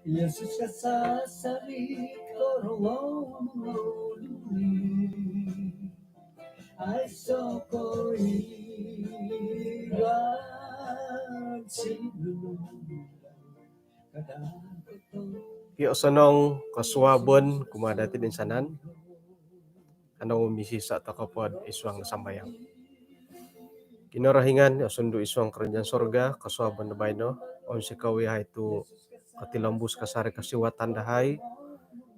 Yesus ka sasarit korong muli ay sokoriran sinulong kadako. Kiyosanong kaswabon kumadati din sanan ano umisisa ta kapod iswang sambayang. Kinarahingan asundo iswang kerajaan sorga kaswabon na bayno on si kawihay tu katilambus kasari kasiwatan dahay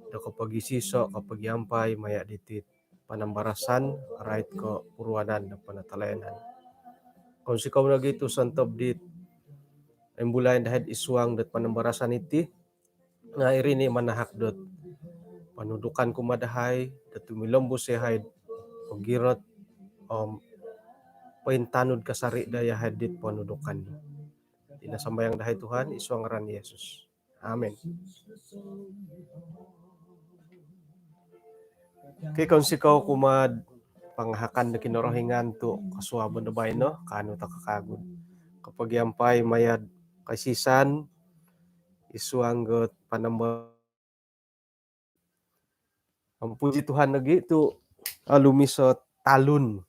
da kapag isiso kapag yampay maya ditit panambarasan right ko purwanan na panatalayanan. Kung si kaw nagito santob dit embulayan dahil iswang dat panambarasan iti nga irini manahak dot panudukan kumadahay dat tumilambus yahay pagirot paintanod kasari daya hadit panudukan. Tinasambayang dahay Tuhan iswang ngaran ni Yesus. Amen. Kay kung sikaw kumad panghakan na kinorohingan to kaswabon na bay no kano ta kakagod kapag yampay mayad kasisan iswanggot panamba ang puji Tuhan lagi to alumisot talun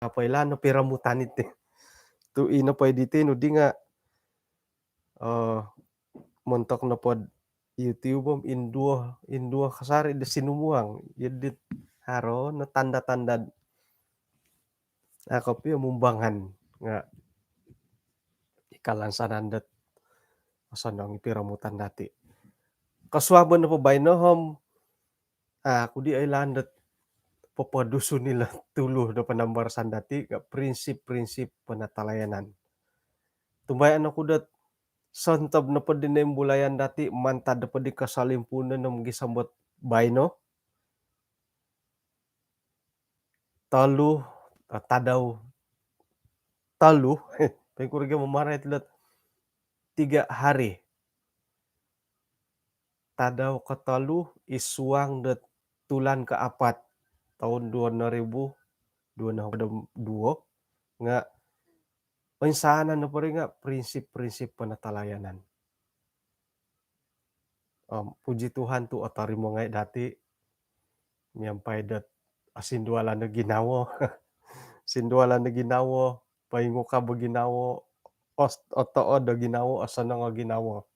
apay no piramutan iti to ina pwede iti no di nga montok na pod YouTube induo kasari da sinumuang yedit haro na tanda-tanda ako pi mumbangan nga ikalansanan dat asanang piramutan dati kaswabon na po bay no hom kudi ay landat papaduso nila tulo na panambarasan dati nga prinsip-prinsip panatalayanan tumbayan ako dat santab na pa din na bulayan dati mantad na pa di kasalimpunan ng gisambot bay no talo tadaw talo pagkurga mamaray tilat 3 hari tadaw katalu iswang dat tulan kaapat tahun 2022 nga pansanan na pa rin nga prinsip-prinsip panatalayanan. Puji Tuhan tu atari mo nga dati miyampay dat asinduala na ginawo sinduala na ginawo paingo ka ba ginawo otoo da ginawo asa na nga ginawo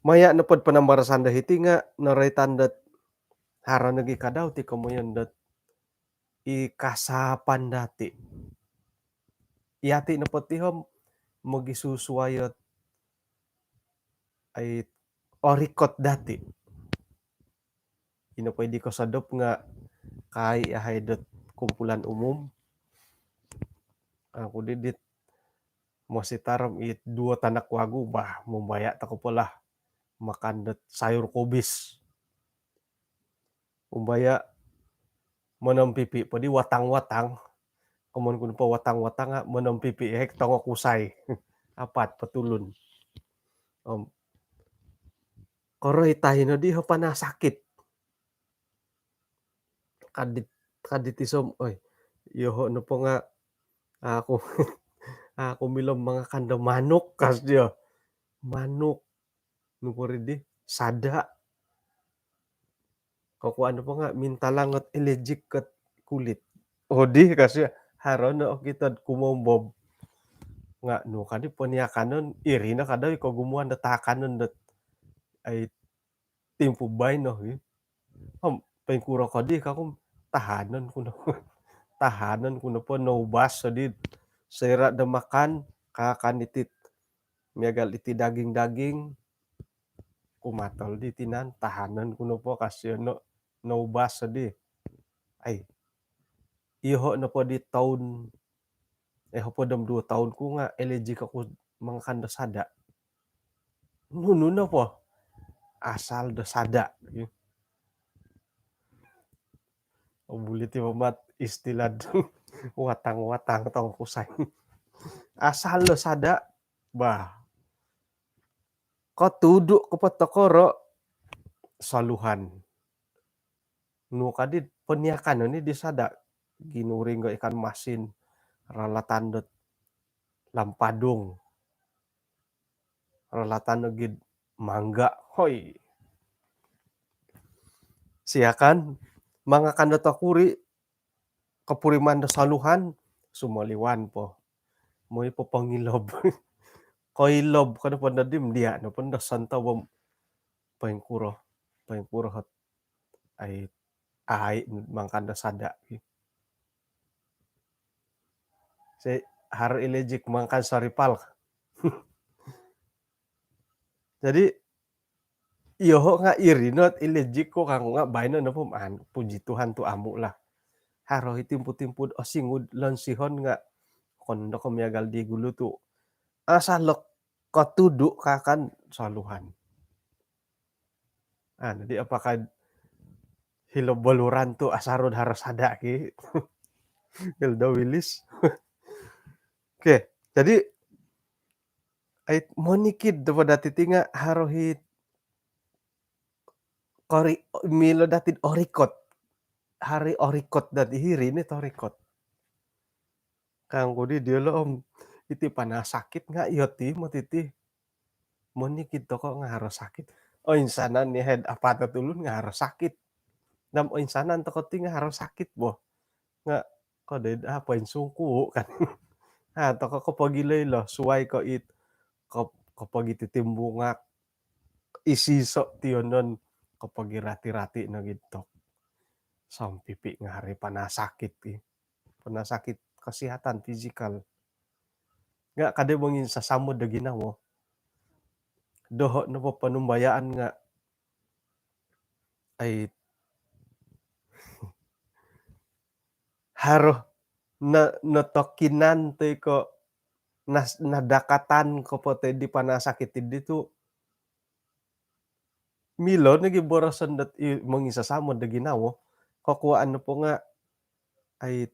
maya na pod panambarasan dahiti nga naraytan dat hara nagi kadaw ti kamoyan dat ikasapan dati iyati na patihom magisusuayot ay orikot dati ino pwede ko sadop nga kay ahay dat kumpulan umum ako didit masitaram it dua tanak wagu bah mumbaya ta ko pala makandat sayur kubis umbaya manampipi padi watang-watang kumon kun pa watang-watang nga manampipi hek tango kusay apat patulon koroy tayo no di ho panasakit kadit isom oy yoho no po nga ako ako milom mga kanda manok kas dia manok no po di sada kakuan pa nga mintalangot allergic kat kulit di kasi haron no kita kumombob nga no kadi paniakanon iri na kada ko gumuan da takanon dat ay tempo bay no pengkura kadi kakum tahanan kuno tahanan kuno po no bas di sera da makan kakanitit miagal iti daging-daging kumatol di tinan tahanan kuno po kasi no bas di ay iho na po di taon po dam 2 taon ko nga allergic ako mga kanda sada nuno na po asal da sada bulit ti mamat istilad watang-watang tong kusay asal da sada bah katudo ko patakoro saluhan no kadit paniakan ni di sada ginuring go ikan masin ralatan dot lampadong Ralatanna gid mangga, hoy siakan mangakanda takuri kapuriman da saluhan sumaliwan po, moi papangilob. Koilob kada panadim dia na panda santawam paingkuro paingkuro ay ahai mangkanda sada se har ilejik mangkan saripal. Jadi iyoho nga irinot ilejik ko kang nga baino na pum puji Tuhan tu amu lah. Haro itimpud-timpud o singud lan sihon nga kondo ko miagal di gulu tu asalok katudu kakan saluhan. Jadi apakah hilob baluran tu asarud harus ada ki Hilda Wilis. Oke, jadi ait monikid daripada titinga harohit kori milo datin orikot. Hari orikot dati hiri ini torikot. Kang kudi dia lo om iti pana sakit nga ioti mo titi. Monikid to ko nga harus sakit. O insanan ni head apa tulun nga harus sakit. Nam o insanan to ko ti nga harus sakit bo. Nga kode apa sungku kan. To ko pagilay lo suway ko it kapag ititimbungak isiso tionon kapag irati-rati na gidto. Sampipi nga hari panasakit panasakit kesehatan fisikal. Nga kada mangin sasamud da ginawo. Doho na po panumbayaan nga ay haro na natokinan toy ko nadakatan ko po di panasakit dito milo nagiborosan dat mangisasamud da ginawo kakuaan na po nga ay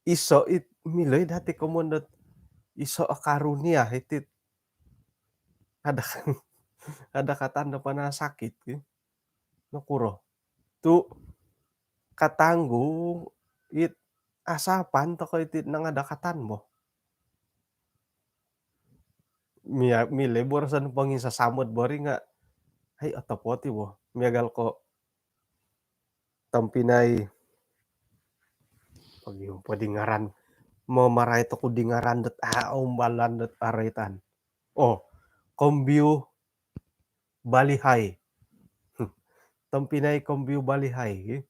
iso it miloy dati komondat iso a karunia iti adakatan da panasakit nakuro tu katanggu it asapan to ko iti nangadakatan mo. Milay borosan pangisasamud bori nga ay atapoti bo miagal ko tampinay pwede ngaran mamaray to ko di ngaran dat umbalan dat araytan. Kombiu balihay. Tampinay kombiu balihay.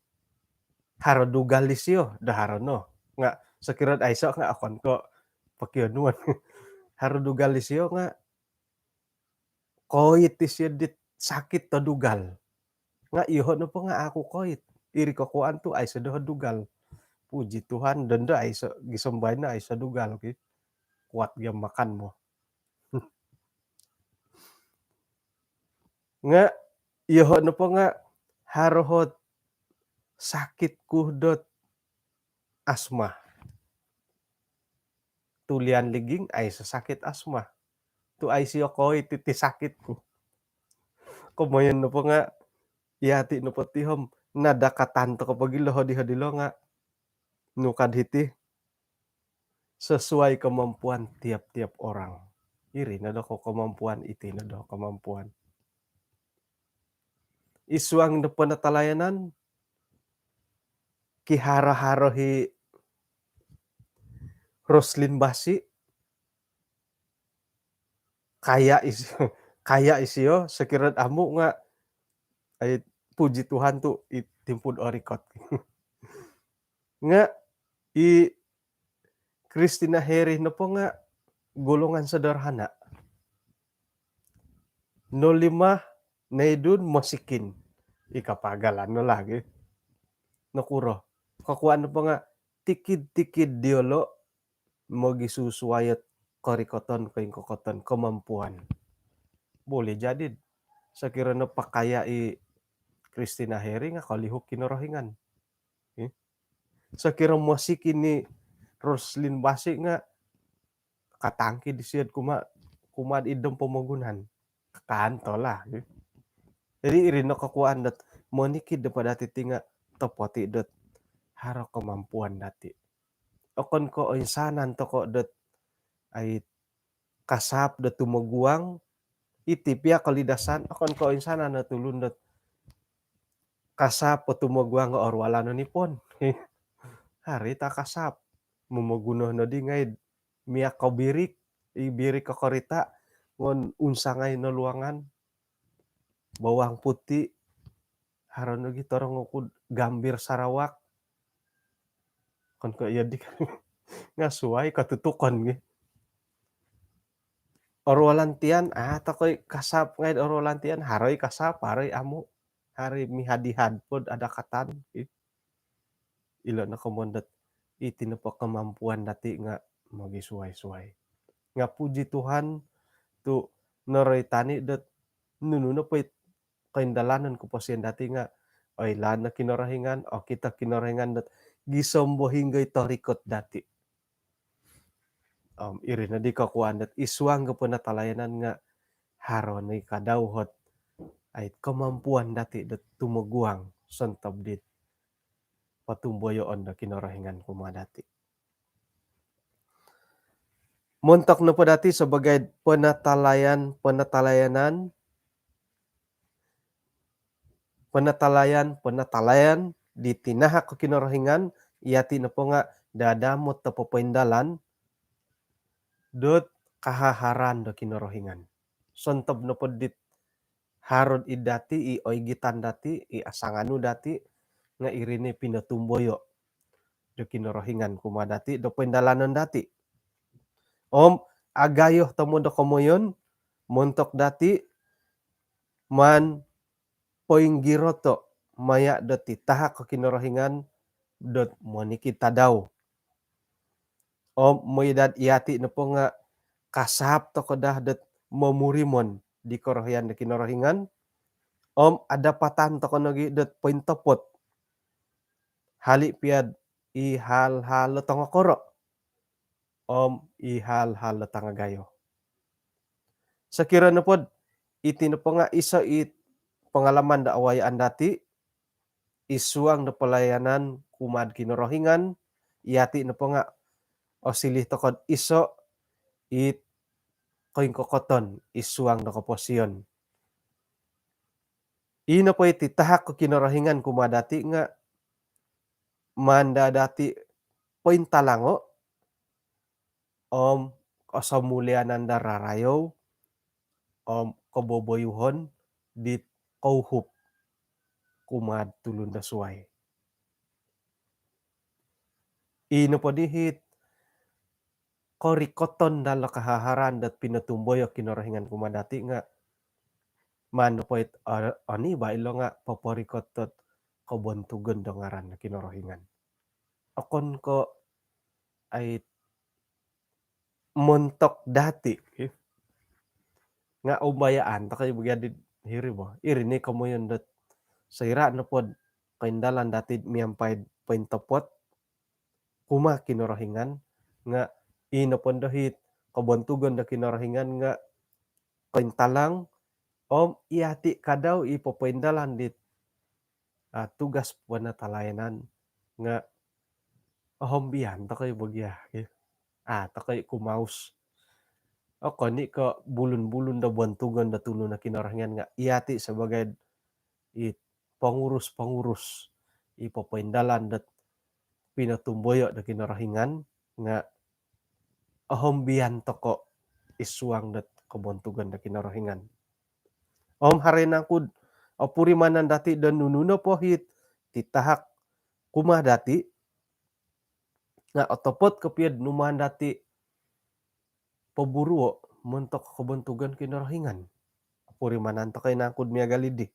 Haro dugal lisyo daharo no. Nga sakirad ayso nga akon ko pakyonuan. Haro dugal lisyo nga koit isyo dit sakit to dugal. Nga iho no po nga ako koit. Iri kokuan tu ay sa dugal. Puji Tuhan denda ay sa gisambay na ay sa dugal kuat gyam makan mo. Nga iho no po nga harohot sakit kuhdot asma. Tulian liging ay sa sakit asma. Tu ay siyo koit iti sakit ko. Kumayan no po nga iati no po tihom nadakatan to kapag ilohodi-hodilo nga nukad hiti sesuai kemampuan tiap-tiap orang. Iri na ko kemampuan iti na do kemampuan. Isuang da panatalayanan kihara-haro hi Roslin Basi kaya isiyo sekirad amu nga ay puji Tuhan tu itimpud orikot. Nga i Christina Heri no po nga golongan sederhana. No 5 naidun masikin. Ikapagalan no lagi. Nakuro. Kakuan no po nga tikid-tikid diolo mo gisusuwayat korikoton kokoton kemampuan. Boleh jadi sakira no pakaya Christina Heri nga kalihok kinorohingan. Sakira masikin ni Roslin Basi nga katangki disiyad kumad idem pamagunan. Kanto lah. Jadi iri no kakuan dat monikid daripada titinga topoti dat haro kemampuan dati. Okon ko insanan to ko dat ay kasap dat tumaguang iti pia kalidasan akon ko insana na tulundet kasap tumagwa nga orwala nipon. Harita kasap, mumuguno na di ngay miyak birik, ibirik ka korita, ngon unsa ngay na luangan, bawang putih, haron lagi torong ukud gambir Sarawak, kon ko iya di nga suway katutukan ge. Orwalan tian takoy kasap ngay orwalan tian haroy kasap, haroy amu, hari mihadihad pod adakatan, ilo na komondet iti na kemampuan dati nga magisuway-suway. Nga puji Tuhan tu noroy tani det nununo pa'y kaindalanan ko pasien dati nga oy laan na kinorahingan o kita kinorahingan det gisombo hinggay torikot dati. Iri na di kakuan det isuang ko natalayanan nga haron ni kadawhot ay kemampuan dati det tumuguang sontob dit patumboyoon da kinorahingan ko mga dati. Montok na po dati sebagai penatalayan di tinahak ko kinorohingan iati na po nga dadamot ta papaindalan dot kahaharan do kinorohingan. Sontob na po dit harod idati i oigitan dati i asanganu dati nga irini pinatumboyo do kinorohingan kuma dati do paindalanon dati. Agayoh tamo do komoyon montok dati man poinggiroto maya dot tahak ko kinorohingan dot moniki tadaw. Moidat iati na po nga kasap to kodah dot momurimon di korohian da kinorohingan. Adapatan to konogi dot pointopot. Hali piad i hal-hal tonga koro. I hal-hal tanga gayo. Sakira na pod iti na po nga iso it pengalaman da awayaan dati isuang da pelayanan kumad kinorohingan iati na po nga silih tokod iso it koing kokoton isuang da kaposiyon. Ino po iti tahak ko kinorohingan kumadati nga manda dati pointalango kasamulianan da rarayo kaboboyuhon dit kauhup kumad tulun da suway. Ino po dihit korikoton dala kahaharan dat pinatumboyo kinorohingan kumadati nga mano po it ani ba ilo nga paporikotot kabontugon do ngaran na kinorohingan. Akon ko ay montok dati nga ubayaan takay bagadi hiri mo irini kamoyon dot saira na pod kaindalan dati miampay paintopot kuma kinorohingan nga ino pon dahit kabontugon da kinorohingan nga kaintalang iati kadaw ipapaindalan dit tugas panatalayanan nga hombian takay bagya takay kumaus. Kani ka bulun-bulun da bontugon da tulun na kinorohingan nga iati sebagai pangurus-pangurus ipapaindalan dat pinatumboyo da kinorohingan nga hombian toko isuang dat kabontugon da kinorohingan. Harinangkud purimanan dati dan nununo po hit titahak kuma dati nga otopot kapiad numan dati paburuo montok kabontugan kinorohingan. Purimanan to kay nangkud miagalidi.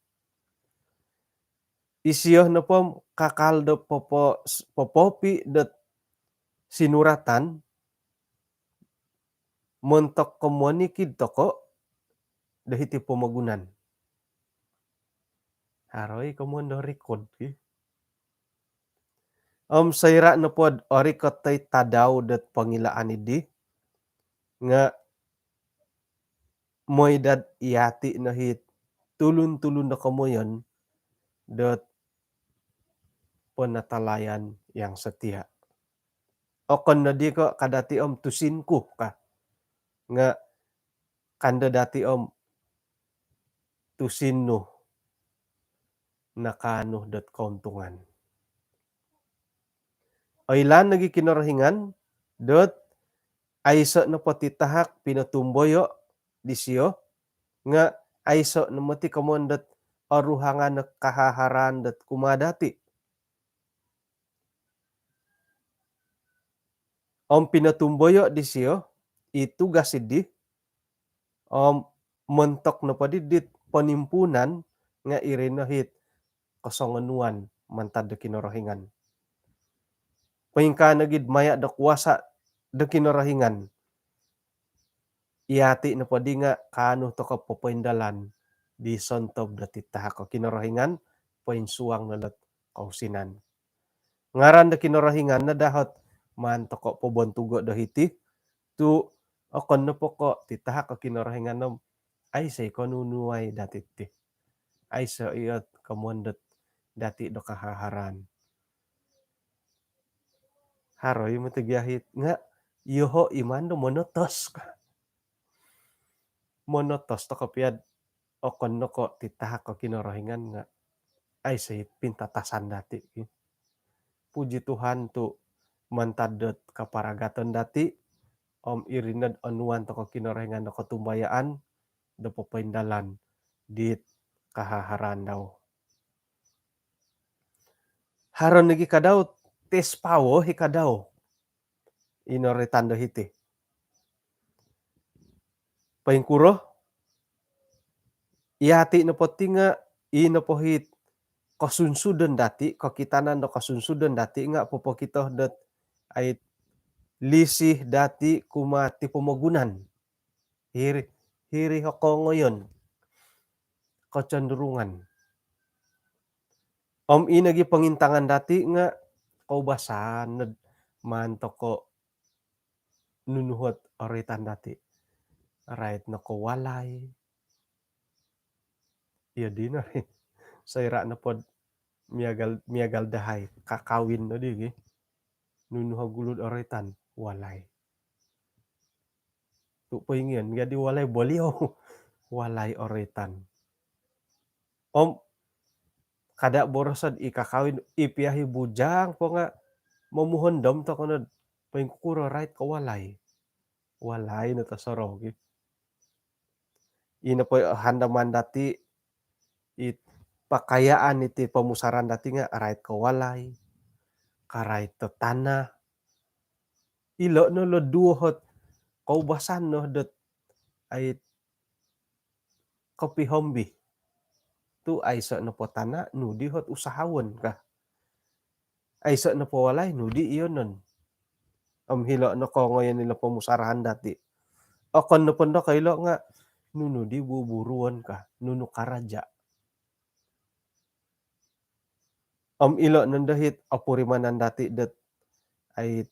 Isiyoh na po kakaldo popopi dot sinuratan montok komunikid toko dahiti pamagunan. Haroy komondo record sayra na pod orikot tay tadaw dot pangilaan idi nga moydad iati na hit tulun-tulun na kamoyon dot panatalayan yang setia. Okon na di ko kadati tusinku ka nga kanda dati tusinnu nakanu dot kauntungan. Oilan nagi kinorohingan dot aiso na pati tahak pinatumboyo disio nga aiso na mati kamondat aruhangan na kahaharan dat kumadati. Om pinatumboyo disio itu gasidi om mentok na padidit penimpunan nga irinahit kosongenuan mantad da kinorohingan. Paingka nagid maya da kuasa da kinorohingan. Iati na padi nga kanu to ka papaindalan di sontob da titahak ka kinorohingan painsuang na dat kausinan. Ngaran da kinorohingan na dahot man to ko pobontugo dahiti tu okon na poko titahak ka kinorohingan nom ay say kanunuay dati ti. Ay sa iyot kamondat dati do kahaharan. Haroy mo tigyahit nga yoho iman do monotos ka. Monotos to kapiad okon no ko titahak ka kinorohingan nga ay say pintatasan dati. Puji Tuhan tu mantadot kaparagatan dati om irinad anuan to ka kinorohingan no katumbayaan da papaindalan dit kahaharan daw. Haron nagi kadaw tes pawo hikadaw inoretando hiti. Paingkuro iati na poti nga inopohit kasunsudan dati kakitanan do kasunsudan dati nga popokito dot ay lisih dati kumati pamagunan. Hiri hoko ngayon kecenderungan. Om inagi pangintangan dati nga kaubasan man toko nunuhot oritan dati. Right na ko walay. Iya di na rin. Sayra na pod miagal dahay kakawin na di. Nunuha gulod oritan walay. Tu paingin gadi walay boliaw. Walay oritan. Om kada borosod ikakawin ipiahi bujang po nga mamuhondom to kunod paingkuro right ka walay. Walay na tasoro. Ina po handaman dati it pakayaan iti pamusaran dati nga right ka walay. Karay to tanah. Ilo no lo duhot kaubasan no dot ay kopi hombi. Tu aiso na po tanah nudi hot usahawon ka. Aiso na po walay nudi iyon nun. Hilo no ko ngayon nila pamusarahan dati. Okon no pondo kailo nga nunudi buburuan ka. Nunu karaja. Ilo nandahit apurimanan dati dat ay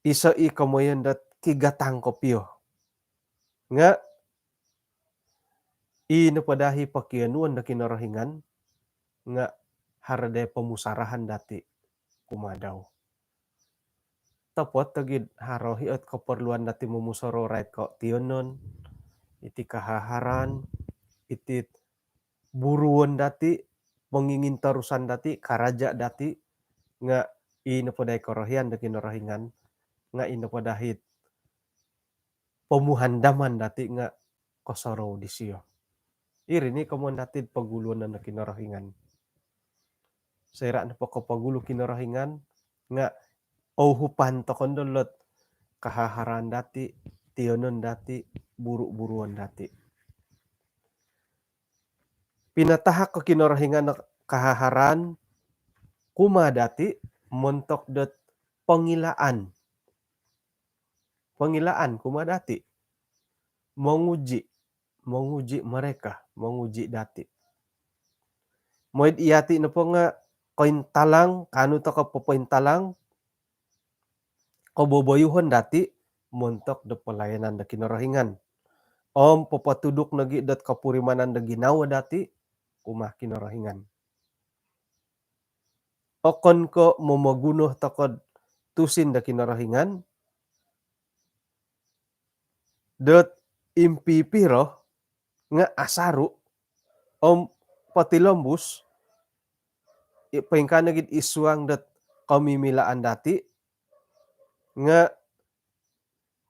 isa ikamoyan dat kigatang kopyo. Nga inapadahi pakianuan na kinarahingan nga harade pamusarahan dati kumadaw. Tapot tagid harohi at kaperluan dati mumusoro right ko tionon iti kahaharan iti buruan dati mangingintarusan dati karaja dati nga inapaday karahian da kinarahingan nga inapadahit pamuhandaman dati nga kosoro disio. Irini kamon dati paguluan na kinarahingan. Sayra na po kapagulo kinarahingan nga auhupan to kondolot kahaharan dati, tionon dati, buru-buruan dati. Pinatahak ka kinarahingan na kahaharan kuma dati montok dot pangilaan. Pangilaan kuma dati. Menguji mereka, menguji dati. Moid iati na po nga kointalang, kanu to ka papaintalang, kaboboyuhon dati, montok do pelayanan da kinarahingan. Om papatuduk nagi dat kapurimanan da ginawa dati, kumah kinarahingan. Okon ko mamagunoh takod tusin da kinarahingan, dot impipiro nga asaru patilombus pengkana gid isuang dat kamimilaan dati nga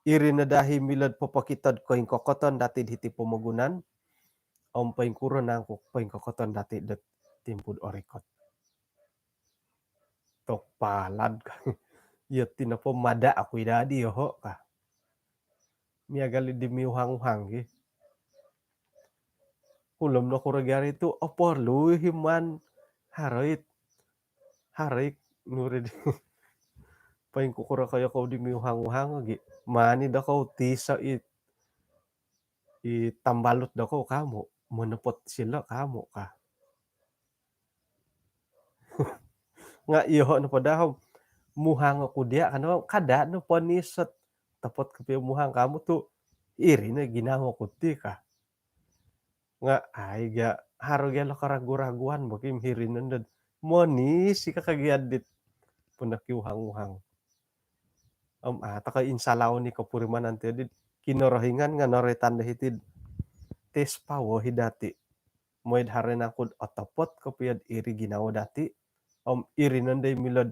iri na dahi milad papakitad koing kokoton dati hiti pamagunan paingkuro nangko koing kokoton dati det timpud orikot. Tok palad ka iya tinapo mada aku idadi yoho ka. Miagali dimiuhang-uhang gi. Ulom na kuragari tu oporlu himan harait harik nurid paing kukura kaya kau dimiuhang-uhang gi. Mani da kau tisa itambalut da kau kamu menepot sila kamu ka. Nga iho na padahal muhang aku dia karena kada no poniset tapot kepi muhang kamu tu iri na ginango kuti ka. Nga ay ga haro ga lo karagu-raguan bakim hirinan dan monis si kakagiadit punak uhang-uhang. Taka insalaw ni kapuriman nanti adit kinorohingan nga noretan hitid tes pawo hidati. Moid haren akud otopot kapiad iri ginawa dati. Iri nanday milad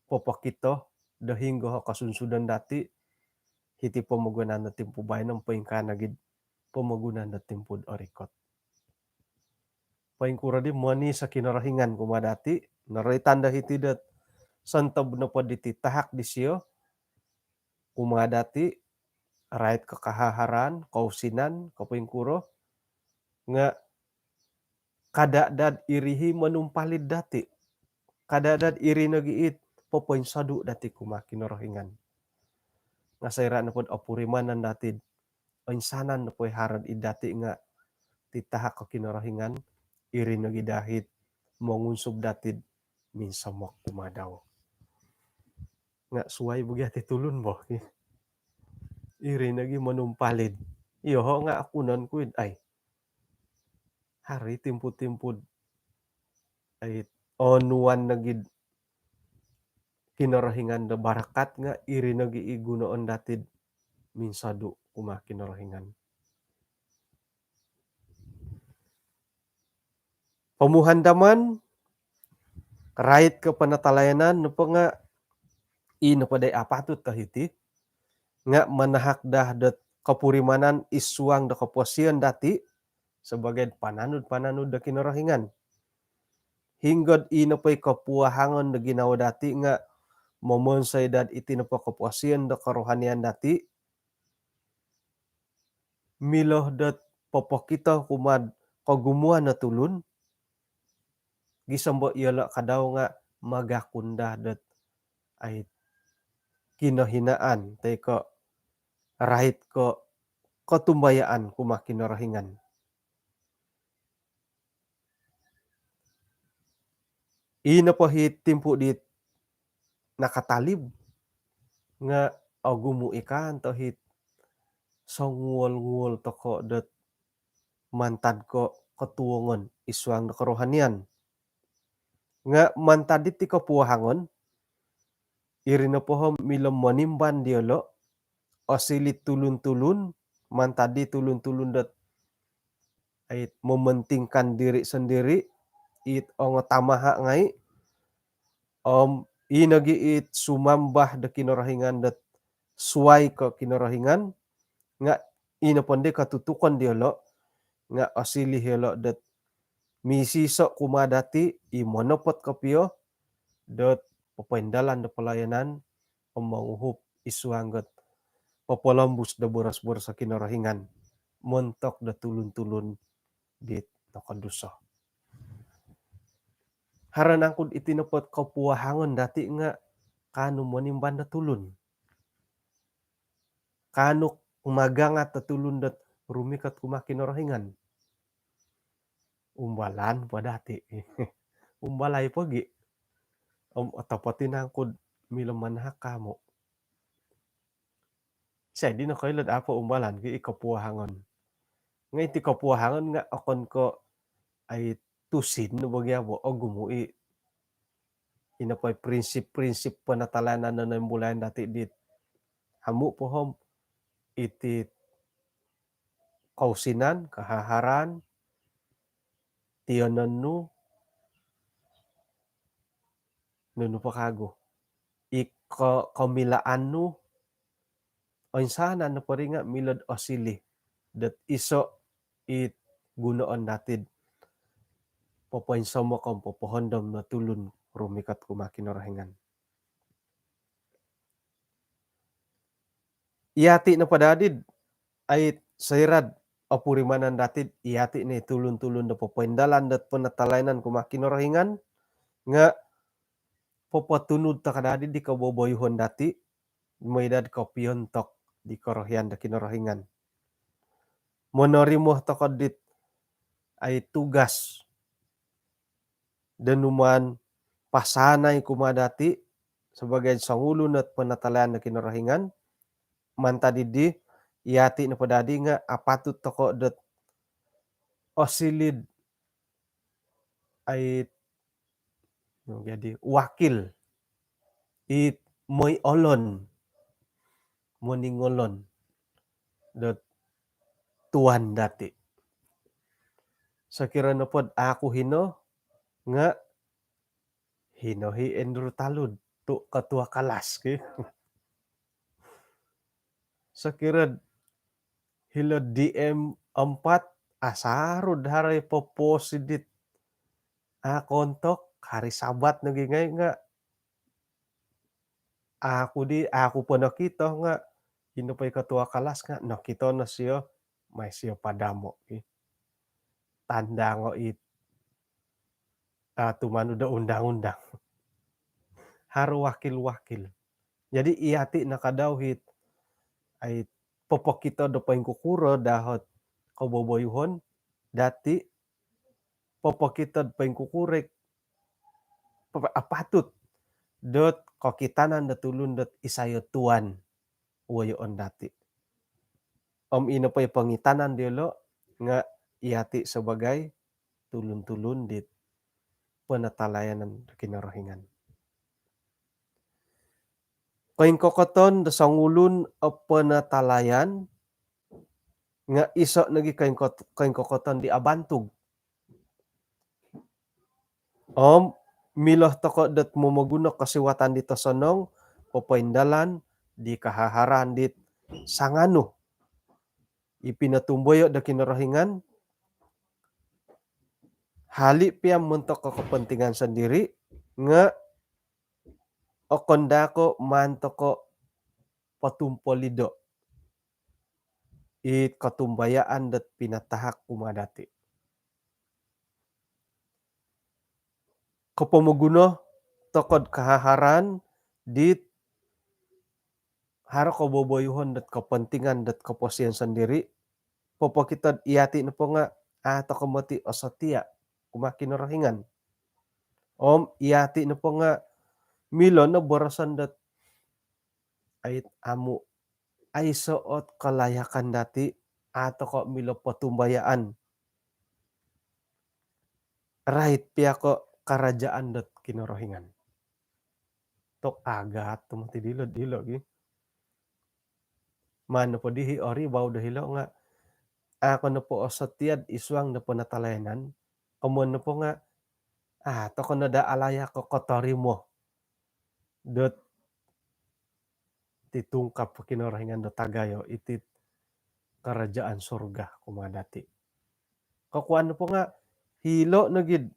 popokito dahinggo ho kasunsudan dati hiti pamagunan na timpu bayan ng paingkana gid pamagunan na timpud orikot. Paingkura di moni sa kinorohingan kumadati noretan da hiti dat santab na paditi tahak di siyo kumadati right kakahaharan kausinan kapaingkuro nga kadadad irihi manumpalid dati kadadad iri nagiit popoin sadu dati kumakinorohingan nga sayra na pod opurimanan dati insanan na poy harad idati nga titahak kakinorohingan iri nagidahit mongunsub datid minsamok kumadaw nga suway bugyati tulun bo iri nagi manumpalid iyoho nga akunan kuid ay hari timpud-timpud ay onuan nagid kinorohingan da barakat nga iri nagi igunoon datid minsadu kumakinorohingan. Pamuhandaman right ke panatalayanan no pa nga ino paday apatut kahiti nga manahak dah dat kapurimanan isuang da kapuasian dati sebagai pananud-pananud da kinorohingan. Hinggod ino pa'y kapuahangon da ginawa dati nga momonsay dad iti na pa kapuasian da karohanian dati miloh dat popokito kumad kagumuan na tulun gisambo iyala kadaw nga magakunda dat ay kinahinaan tay ko right ko katumbayaan kumakinorohingan. Ino pa hit timpu dit nakatalib nga agumu ikan to hit songwol-ngwol toko dat mantad ko katuongon isuang da karohanian nga mantadit ti kapuahangon iri na pohom milom manimban diolo o silit tulun-tulun mantadi tulun-tulun dat ay mementingkan diri sendiri it tamaha ngai inagi it sumambah da kinorohingan dat suway ka kinorohingan nga ino pande katutukan diolo nga asili helo dat misiso kumadati imonopot kapiyo dat papaindalan da pelayanan manguhup isuanggat papalambus da boras-boras sa kinorohingan montok da tulun-tulun dit nakaduso. Haranangkud itinepot kapuahangon dati nga kanu manimban da tulun. Kanu magangat da tulun dat rumikat kumakinorohingan. Umbalan pa dati. Umbalay pagi. Tapatin nangkud milom manahak kamo. Siya di na kailad apa umbalan ki ikapuahangon. Nga iti kapuahangon nga akon ko ay tusin no bagyabo o gumui inapay prinsip-prinsip panatalanan na nambulayan dati dit hamu pohom iti kausinan, kahaharan, tiyonon nu, nunu pa kago, kamilaan nu, o insana na pa rin nga milad o sili, dat iso it gunoon natid, papainsaw mo kang papahandam na tulun rumikat kumakinorahingan. Iyati na padadid, ay sayrad, o purimanan datid, iyati na tulun-tulun na papaindalan dat panatalaynan kumakinorahingan, nga papatunod ta kadadid di kaboboyhon dati, maydad ka piyontok di korohyan da kinorohingan. Monorimo tokod dit ay tugas danuman pasanay kumadati sebagai sangulo at panatalayan na kinorohingan, manta didi iyati na padadi nga apatut toko dat osilid ay jadi wakil it moy olon moningolon dat tuan dati. Sakira na pod ako hino nga hinohi Andrew Talud tu ketua kalas ki. Sakira hilo DM 4 asarud haray poposidit kontok hari Sabat nagingay nga ako po nakita nga hino pa'y ketua kalas nga nakita na siya may siya padamo tanda ngo it tumano da undang-undang haro wakil-wakil. Jadi iyati nakadawhit ay popokito da pa'y kukuro dahot kaboboyhon dati popokito pa'y kukurek apatut dot kokitanan da tulun dot isayo tuan wayoon dati. Ino pa'y pangitanan diolo nga iyati sebagai tulun-tulun dit panatalayanan kinorohingan. Kain kokoton da sangulun a panatalayan nga iso nagi kain kokoton di abantug. Miloh toko dat momoguna kasiwatan dito sonong papaindalan di kahaharan dit sangano ipinatumboyo da kinorohingan hali piyam mentok kepentingan sendiri nga okondako mantoko patumpolido it katumbayaan dat pinatahak kumadati. Kapamuguno tokod kahaharan dit haro kaboboyhon dat kepentingan dat keposian sendiri popokitod iyati na po nga toko mati osotia kumakinorahingan. Iyati na po nga milon na borosan dat ay amu ay soot kalayakan dati ato ko milo patumbayaan. Right piyako karajaan dat kinorohingan. Tok agat tumati dilo gi. Mano po dihi ori bau dahilo nga ako na po osotiad iswang na panatalayanan kamon na po nga toko na da alaya ko kotori mo dot titungkap kinorohingan do tagayo itit karajaan surga kumadati. Kakuan na po nga hilo na gid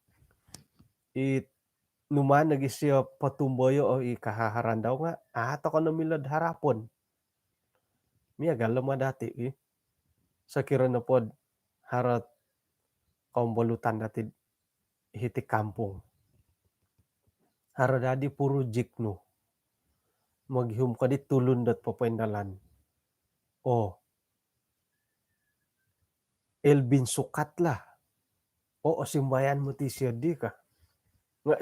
it numan nagi siya patumboyo o ikahaharan daw nga toko na milad harapon. Miyagal lumadati sakira na pod harat kaumbolutan dati hiti kampung. Haro dadi puro jikno. Maghum ka di tulun dat papaindalan. Elvin sukat lah. Simbayan mo ti siya di ka. Nga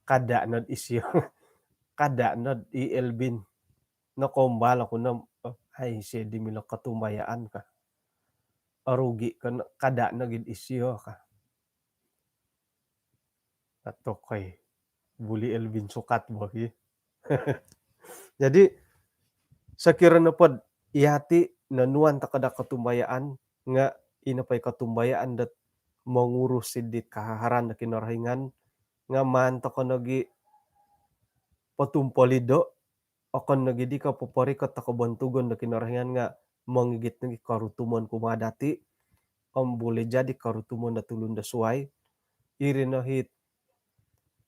kada nad isyo. Kada nad Elvin. Nakombala ko na siya di milo katumbayaan ka. Arugi ka kada nagid isyo ka. Ato kay buli Elvin sukat bagi. Jadi sakira na pod iyati nanuan ta kada katumbayaan nga inapay katumbayaan dat mangurus sidit kahaharan da kinarahingan nga manto kono gi patumpalido akan nagidi ka paparikot ta kabantugan da kinarahingan nga manggigit nagi karutumon kumadati boleh jadi karutumon da tulun da suai iri no hit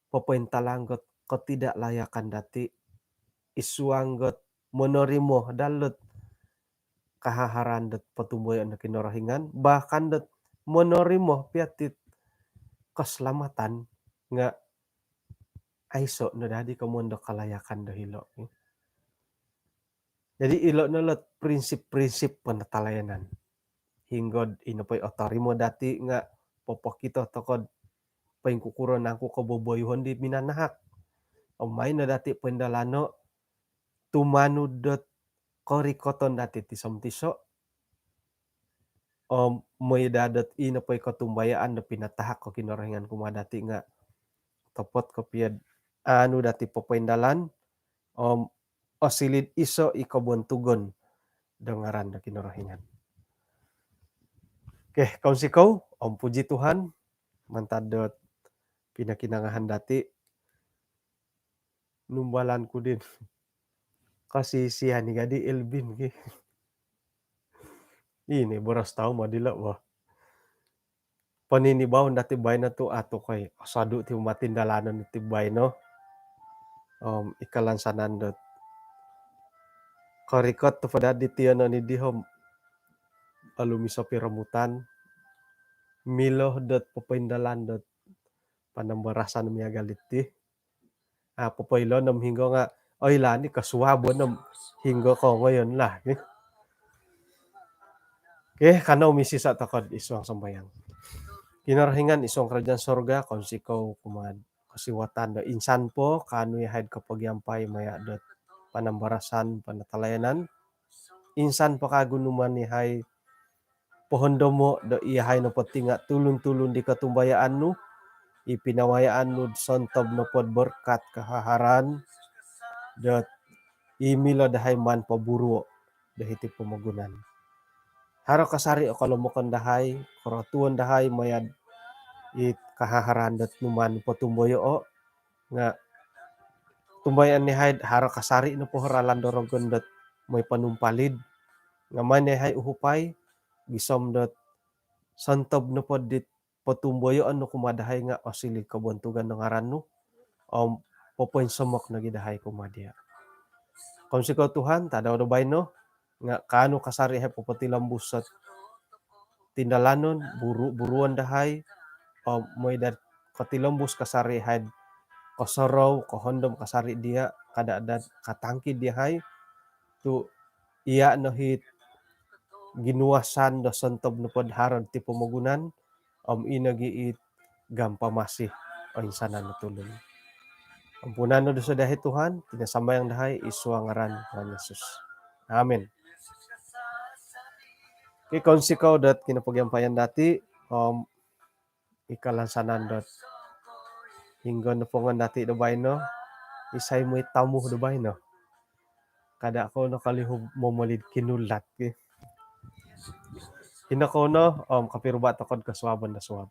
papaintalanggot ketidaklayakan dati isuanggot menerima dalut kahaharan dat patumbayan da kinarahingan bahkan dat menerima piatit keselamatan nga aiso na dadi kamuan da kalayakan da hilo. Jadi ilo na lot prinsip-prinsip panatalayanan. Hinggod inapay otarimo dati nga papakita tokod paingkukuran aku kaboboyhon di minanahak. Umay na dati pendalano tumanud dot korikoton dati tisom-tiso may dadat inapay katumbayaan da pinatahak ko kinarahingan kumadati nga topot ko piad anu dati papaindalan asilid iso ikabuntugon dengaran da kinarahingan. Kaun sikaw, puji Tuhan mantad dot pinakinangahan dati numbalanku din kasisihan ni gadi Elvin ki. Ini boras tao madila wah. Paninibaon dati bay na to ato kay asado ti matindalanan ti bay no. Ikalansanan dot karikot to padadi ti ano ni dihom alumi sa piramutan miloh dot papaindalan dot panambarasan mi agalit ti. Papaylo nam hinggo nga oy lani kasuwabo nam hinggo ko ngayon lah. Kanaw misisa takod isong sambayang. Kinarahingan isong kerajaan sorga kaun sikaw kumad kasiwatan da insan po kanu yahaid kapagyampay maya dot panambarasan panatalayanan. Insan pa kagunuman yahay pohondo mo da iyahay no pati nga tulun-tulun di katumbayaan no ipinawayaan no sontob no pod berkat kahaharan dot imilo dahay man paburo dahiti pamagunan. Haro kasari o kalomokan dahay koratuan dahay mayad it kahaharan dot numan patumboyo o nga tumbayan ni haid haro kasari no poharalan dorogon dot may panumpalid nga man ni hay uhupay gisom dot santob no pod dit patumboyo no kumadahay nga asilid kabuntugan ng ngaran no popoin somok na gidahay kumadya. Kaun sikaw Tuhan tadaw do bay no nga kanu kasari hay papatilambus sa tindalanon buruan dahay may dat katilambus kasari hay kasaraw kahondom kasari dia kadadad katangkid dia hay tu iya no hit ginuasan da santob no pod harag ti pamagunan inagiit gampamasih o insanan no tulon. Ampunan no sa dahi Tuhan tinasambayang dahay iswa ngaran ni Jesus. Amen. Kaun sikaw dat kinapagyampayan dati ikalansanan dot hinggo no pongan dati do bay no isay mo'y tamuh do bay no kada ko nakalihog momalid kinulat ki. Hinako no kapirubat akod kaswaban na swab.